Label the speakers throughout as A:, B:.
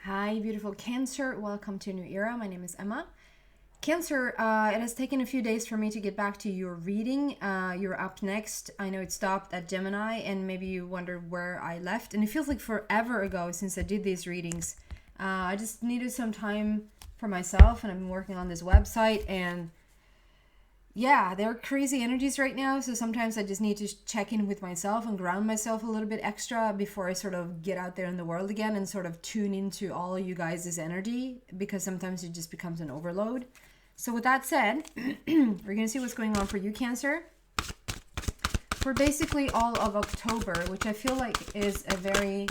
A: Hi, beautiful Cancer. Welcome to a new era. My name is Emma. Cancer, it has taken a few days for me to get back to your reading. You're up next. I know it stopped at Gemini, and maybe you wonder where I left. And it feels like forever ago since I did these readings. I just needed some time for myself, and I've been working on this website. And yeah, there are crazy energies right now. So sometimes I just need to check in with myself and ground myself a little bit extra before I sort of get out there in the world again and sort of tune into all of you guys' energy, because sometimes it just becomes an overload. So with that said, we're going to see what's going on for you, Cancer, for basically all of October, which I feel like is a very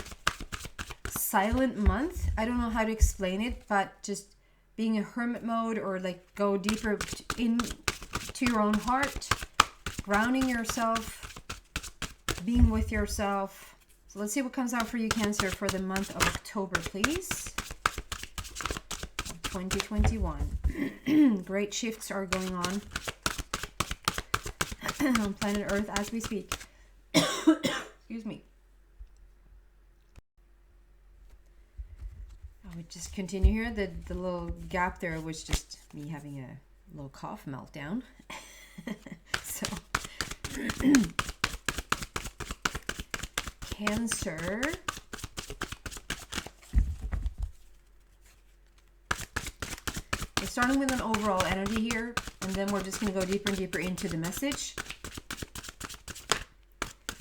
A: silent month. I don't know how to explain it, but just being a hermit mode, or like go deeper into your own heart, grounding yourself, being with yourself. So let's see what comes out for you, Cancer, for the month of October, please. 2021. Great shifts are going on on planet Earth as we speak. Excuse me. I would just continue here. The little gap there was just me having a little cough meltdown. So, Cancer. We're starting with an overall energy here, and then we're just going to go deeper and deeper into the message.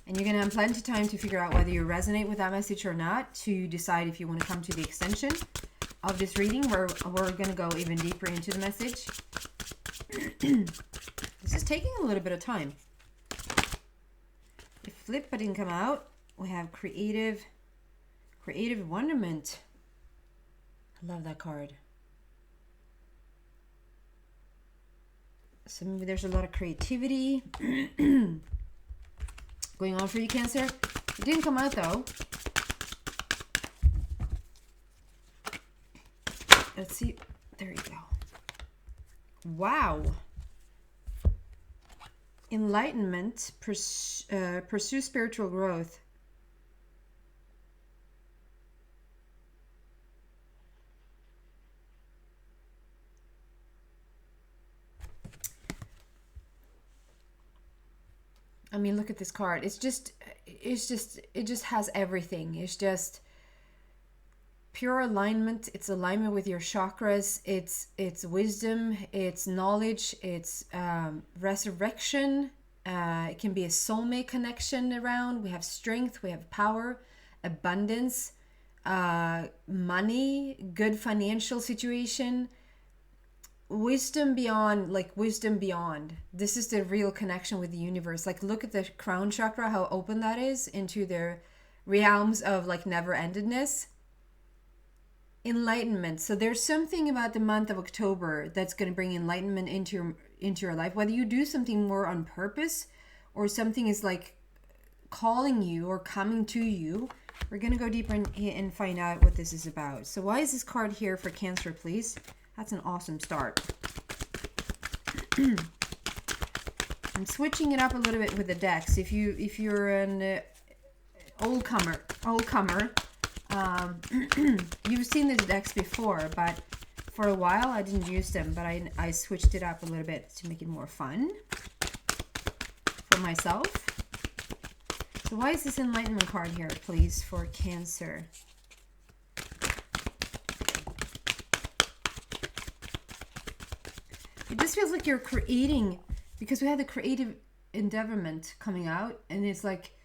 A: And you're going to have plenty of time to figure out whether you resonate with that message or not, to decide if you want to come to the extension of this reading, where we're going to go even deeper into the message. This is taking a little bit of time. The flip but didn't come out. We have creative wonderment. I love that card. So maybe there's a lot of creativity going on for you, Cancer. It didn't come out though. Let's see. There you go. Wow. Enlightenment, pursue spiritual growth. I mean, look at this card. It just has everything. It's just pure alignment. It's alignment with your chakras. It's wisdom. It's knowledge. It's resurrection. It can be a soulmate connection around. We have strength. We have power, abundance, money, good financial situation. Wisdom beyond, like wisdom beyond. This is the real connection with the universe. Like, look at the crown chakra, how open that is into the realms of like never-endedness. Enlightenment. So there's something about the month of October that's going to bring enlightenment into your life, whether you do something more on purpose or something is like calling you or coming to you. We're going to go deeper and find out what this is about. So why is this card here for Cancer, please? That's an awesome start. I'm switching it up a little bit with the decks. If you're an old comer, you've seen these decks before, but for a while I didn't use them. But I switched it up a little bit to make it more fun for myself. So why is this enlightenment card here, please, for Cancer? It just feels like you're creating, because we had the creative endeavorment coming out, and it's like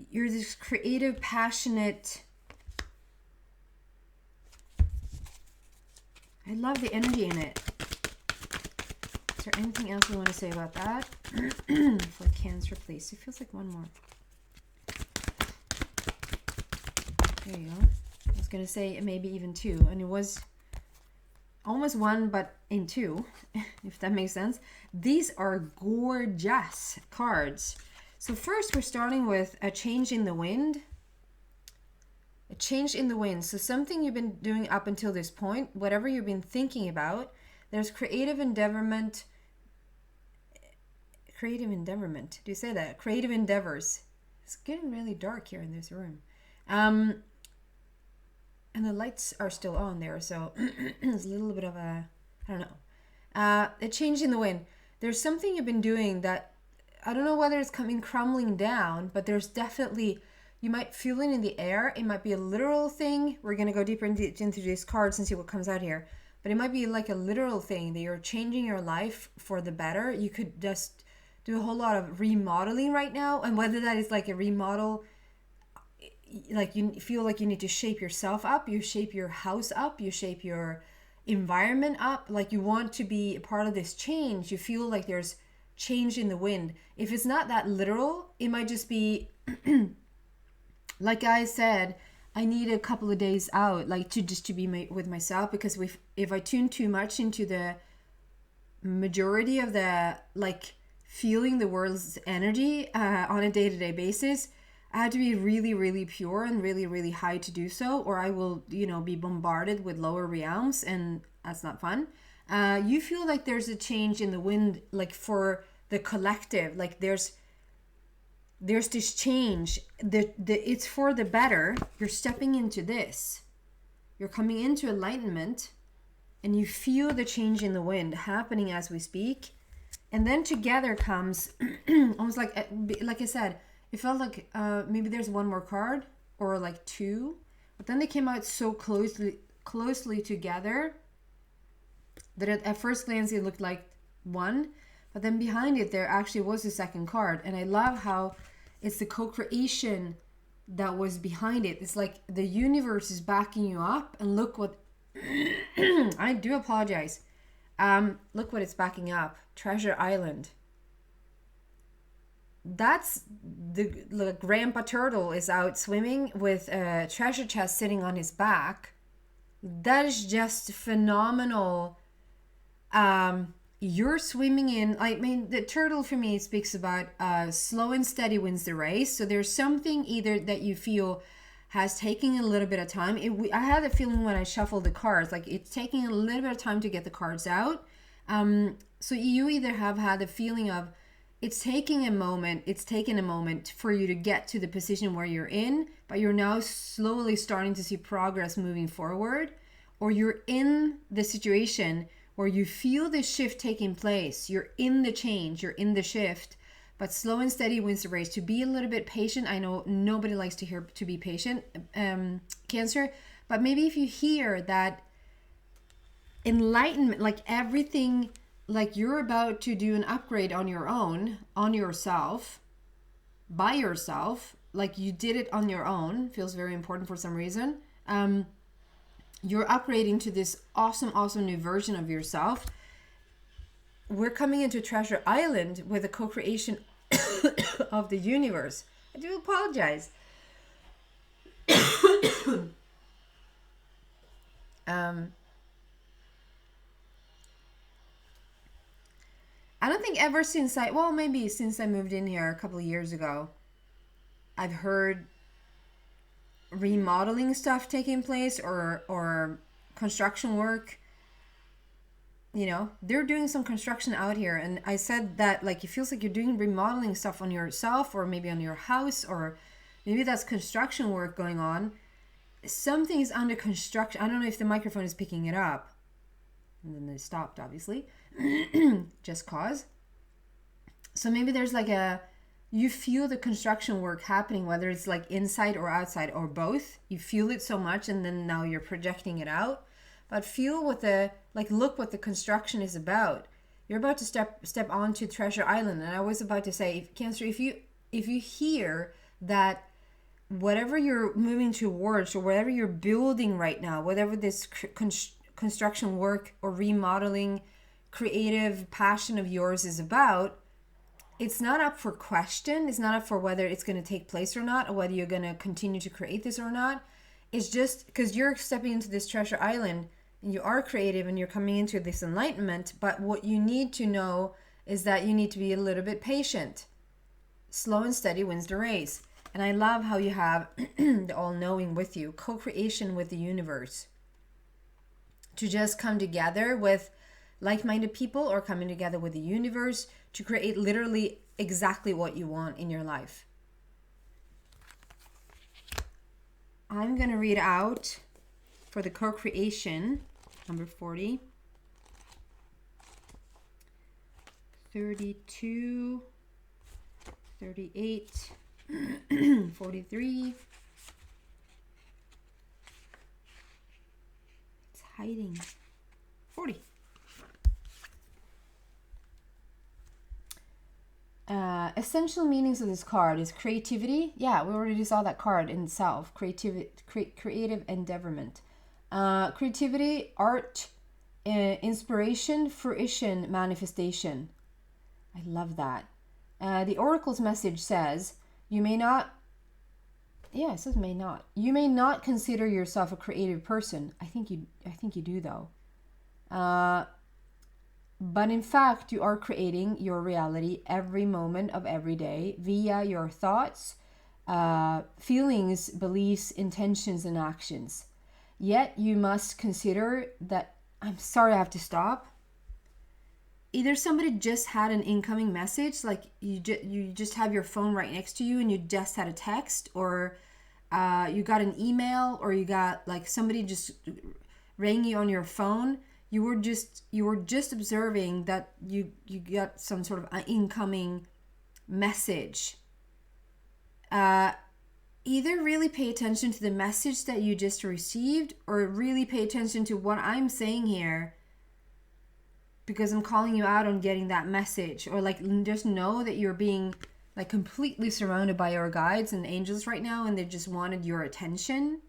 A: you're this creative, passionate. I love the energy in it. Is there anything else we want to say about that? For Cancer, please. It feels like one more. There you go. I was going to say maybe even two, and it was almost one, but in two, if that makes sense. These are gorgeous cards. So first we're starting with a change in the wind. A change in the wind. So something you've been doing up until this point, whatever you've been thinking about, there's creative endeavorment. Creative endeavorment. Do you say that? Creative endeavors. It's getting really dark here in this room. And the lights are still on there, so it's a little bit of a, I don't know. A change in the wind. There's something you've been doing that, I don't know whether it's coming crumbling down, but there's definitely, you might feel it in the air. It might be a literal thing. We're going to go deeper into these cards and see what comes out here. But it might be like a literal thing that you're changing your life for the better. You could just do a whole lot of remodeling right now. And whether that is like a remodel, like you feel like you need to shape yourself up, you shape your house up, you shape your environment up, like you want to be a part of this change. You feel like there's change in the wind. If it's not that literal, it might just be like I said, I need a couple of days out, like to just to be with myself, because if I tune too much into the majority of the like feeling the world's energy on a day-to-day basis, I have to be really, really pure and really, really high to do so, or I will, be bombarded with lower realms, and that's not fun. You feel like there's a change in the wind, like for the collective, like there's this change. It's for the better. You're stepping into this. You're coming into enlightenment, and you feel the change in the wind happening as we speak. And then together comes almost like I said, it felt like maybe there's one more card or like two, but then they came out so closely together that at first glance it looked like one, but then behind it there actually was a second card. And I love how it's the co-creation that was behind it. It's like the universe is backing you up, and look what I do apologize. Look what it's backing up. Treasure Island. That's the grandpa turtle is out swimming with a treasure chest sitting on his back. That is just phenomenal. You're swimming in, I mean, the turtle for me speaks about slow and steady wins the race. So there's something either that you feel has taken a little bit of time. I had a feeling when I shuffled the cards, like it's taking a little bit of time to get the cards out. So you either have had a feeling of it's taken a moment for you to get to the position where you're in, but you're now slowly starting to see progress moving forward, or you're in the situation where you feel the shift taking place. You're in the change, you're in the shift, but slow and steady wins the race. To be a little bit patient. I know nobody likes to hear to be patient, Cancer, but maybe if you hear that enlightenment, like everything, like you're about to do an upgrade on your own, on yourself, by yourself, like you did it on your own, feels very important for some reason. You're upgrading to this awesome new version of yourself. We're coming into Treasure Island with a co-creation of the universe. I do apologize. I don't think ever since maybe since I moved in here a couple of years ago, I've heard remodeling stuff taking place or construction work. They're doing some construction out here, and I said that like it feels like you're doing remodeling stuff on yourself, or maybe on your house, or maybe that's construction work going on. Something is under construction. I don't know if the microphone is picking it up. And then they stopped, obviously. Just cause. So maybe there's like you feel the construction work happening, whether it's like inside or outside or both. You feel it so much, and then now you're projecting it out. But feel look what the construction is about. You're about to step onto Treasure Island. And I was about to say, Cancer, if you hear that whatever you're moving towards, or whatever you're building right now, whatever this construction work or remodeling creative passion of yours is about, it's not up for question. It's not up for whether it's going to take place or not, or whether you're going to continue to create this or not. It's just because you're stepping into this Treasure Island, and you are creative, and you're coming into this enlightenment. But what you need to know is that you need to be a little bit patient. Slow and steady wins the race. And I love how you have the all-knowing with you, co-creation with the universe. To just come together with like-minded people, or coming together with the universe to create literally exactly what you want in your life. I'm going to read out for the co-creation, number 40, 32, 38, 43. It's hiding. 40. Essential meanings of this card is creativity. Yeah, we already saw that card in itself. Creative endeavorment. Creativity, art, inspiration, fruition, manifestation. I love that. The Oracle's message says, you may not, yeah, it says may not. You may not consider yourself a creative person. I think you do though. But in fact, you are creating your reality every moment of every day via your thoughts, feelings, beliefs, intentions, and actions. Yet you must consider that, I'm sorry I have to stop. Either somebody just had an incoming message, like you just have your phone right next to you and you just had a text, or you got an email, or you got like somebody just rang you on your phone. You were just observing that you got some sort of incoming message. Either really pay attention to the message that you just received, or really pay attention to what I'm saying here, because I'm calling you out on getting that message. Or like, just know that you're being like completely surrounded by your guides and angels right now, and they just wanted your attention.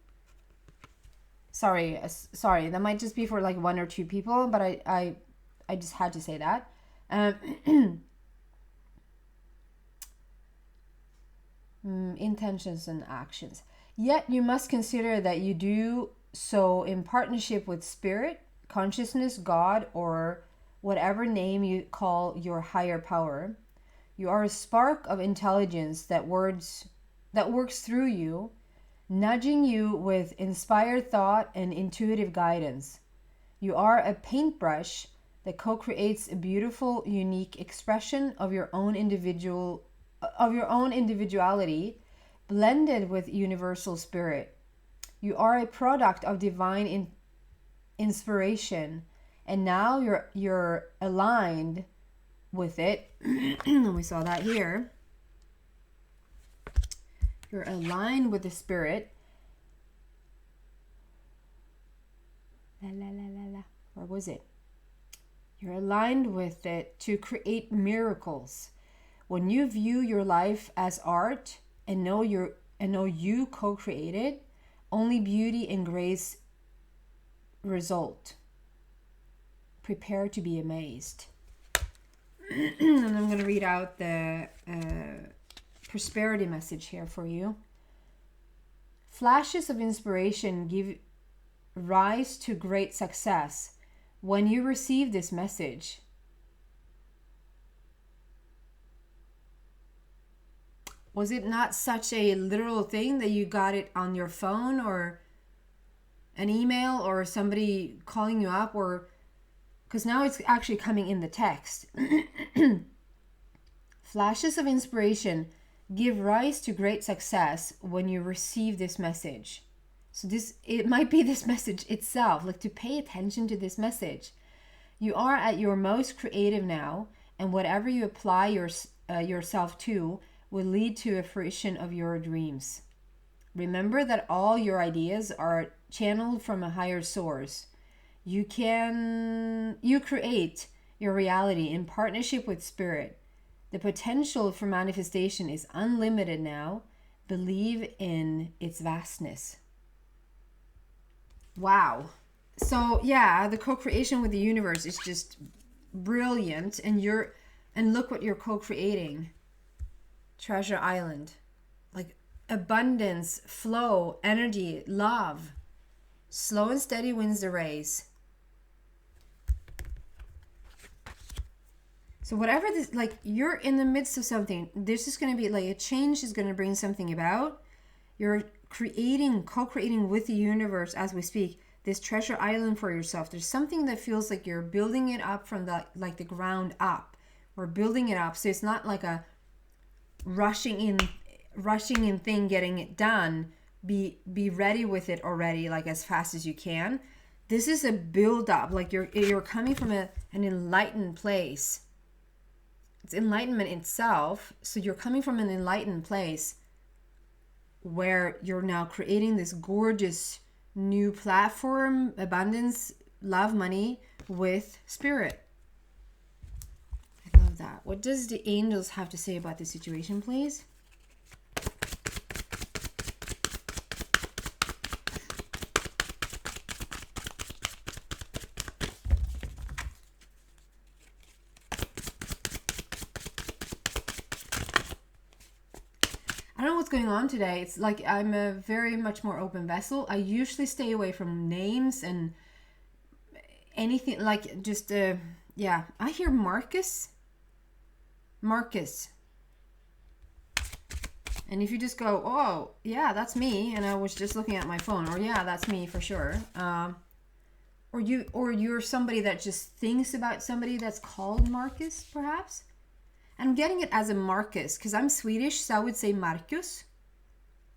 A: Sorry, that might just be for like one or two people, but I just had to say that. Intentions and actions. Yet you must consider that you do so in partnership with spirit, consciousness, God, or whatever name you call your higher power. You are a spark of intelligence that works through you, nudging you with inspired thought and intuitive guidance. You are a paintbrush that co-creates a beautiful, unique expression of your own individuality, blended with universal spirit. You are a product of divine inspiration, and now you're aligned with it. And we saw that here. You're aligned with the spirit. Where was it? You're aligned with it to create miracles. When you view your life as art and know you co-created, only beauty and grace result. Prepare to be amazed. And I'm going to read out the prosperity message here for you. Flashes of inspiration give rise to great success. When you receive this message, was it not such a literal thing that you got it on your phone or an email or somebody calling you up, or because now it's actually coming in the text. Flashes of inspiration give rise to great success when you receive this message. So it might be this message itself, like to pay attention to this message. You are at your most creative now, and whatever you apply yourself to will lead to a fruition of your dreams. Remember that all your ideas are channeled from a higher source. You create your reality in partnership with spirit. The potential for manifestation is unlimited now. Believe in its vastness. Wow. So yeah, the co-creation with the universe is just brilliant, and look what you're co-creating. Treasure Island. Like abundance, flow, energy, love. Slow and steady wins the race. So whatever this, like, you're in the midst of something, this is going to be like a change is going to bring something about. You're co-creating with the universe as we speak, this treasure island for yourself. There's something that feels like you're building it up from the ground up. We're building it up. So it's not like a rushing in thing, getting it done, be ready with it already, like as fast as you can. This is a build up, like you're coming from an enlightened place. It's enlightenment itself. So you're coming from an enlightened place where you're now creating this gorgeous new platform, abundance, love, money with spirit. I love that. What does the angels have to say about this situation, please? I don't know what's going on today. It's like I'm a very much more open vessel. I usually stay away from names and anything like just yeah. I hear Marcus. And if you just go, oh yeah, that's me, and I was just looking at my phone, or yeah, that's me for sure. Or you're somebody that just thinks about somebody that's called Marcus, perhaps. I'm getting it as a Marcus because I'm Swedish, so I would say Marcus.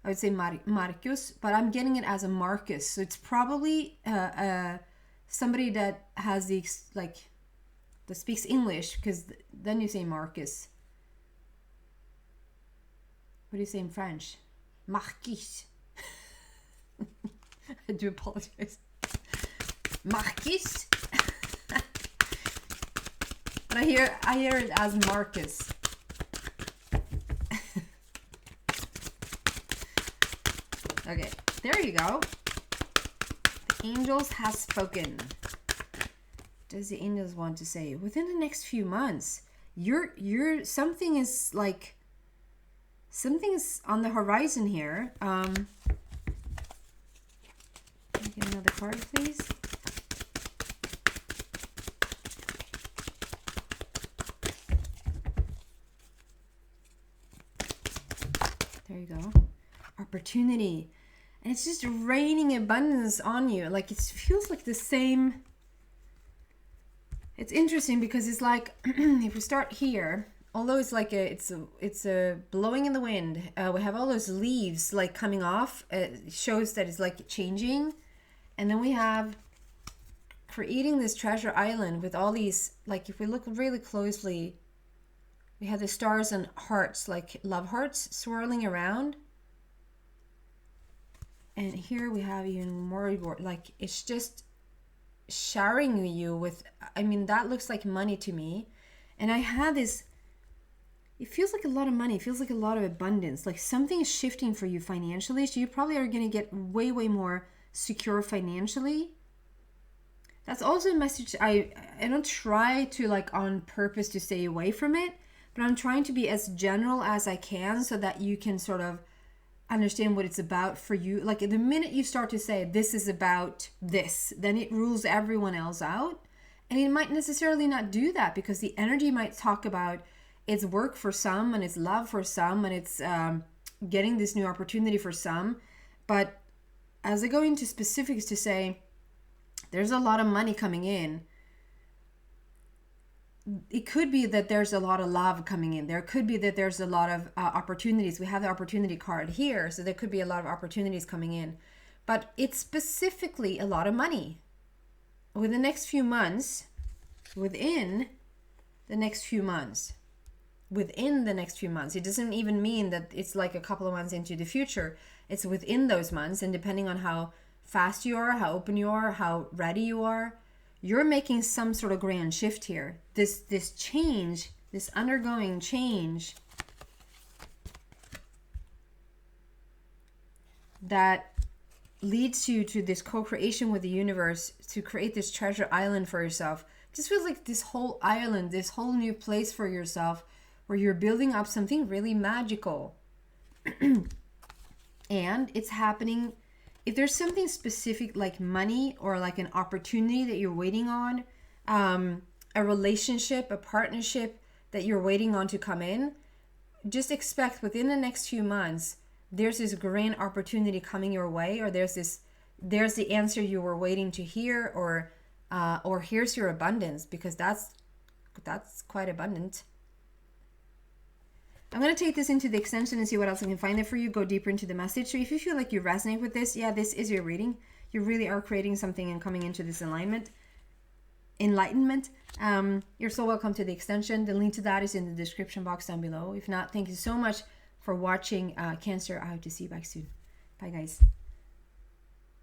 A: I would say Marcus, but I'm getting it as a Marcus. So it's probably somebody that has the that speaks English, because then you say Marcus. What do you say in French? Marquis. I do apologize. Marquis. But I hear it as Marcus. Okay, there you go. The angels have spoken. Does the angels want to say within the next few months? Something is on the horizon here. Can I get another card, please? There you go. Opportunity. And it's just raining abundance on you. Like it feels like the same. It's interesting because it's like if we start here, although it's like it's a blowing in the wind. We have all those leaves like coming off. It shows that it's like changing. And then we have creating this treasure island with all these, like if we look really closely, we have the stars and hearts, like love hearts swirling around. And here we have even more, like it's just showering you with, I mean, that looks like money to me. And I had this, it feels like a lot of money. It feels like a lot of abundance. Like something is shifting for you financially. So you probably are going to get way, way more secure financially. That's also a message. I don't try to like on purpose to stay away from it, but I'm trying to be as general as I can so that you can sort of understand what it's about for you. Like the minute you start to say this is about this, then it rules everyone else out. And it might necessarily not do that because the energy might talk about it's work for some and it's love for some and it's getting this new opportunity for some. But as I go into specifics to say there's a lot of money coming in, it could be that there's a lot of love coming in. There could be that there's a lot of opportunities. We have the opportunity card here, so there could be a lot of opportunities coming in. But it's specifically a lot of money. Within the next few months, it doesn't even mean that it's like a couple of months into the future. It's within those months, and depending on how fast you are, how open you are, how ready you are, you're making some sort of grand shift here. This change, this undergoing change that leads you to this co-creation with the universe to create this treasure island for yourself. It just feels like this whole island, this whole new place for yourself where you're building up something really magical. And it's happening. If there's something specific like money or like an opportunity that you're waiting on, a relationship, a partnership that you're waiting on to come in, just expect within the next few months, there's this grand opportunity coming your way, or there's the answer you were waiting to hear, or here's your abundance, because that's quite abundant. I'm going to take this into the extension and see what else I can find there for you. Go deeper into the message. So if you feel like you resonate with this, yeah, this is your reading. You really are creating something and coming into this enlightenment. You're so welcome to the extension. The link to that is in the description box down below. If not, thank you so much for watching, Cancer. I hope to see you back soon. Bye, guys.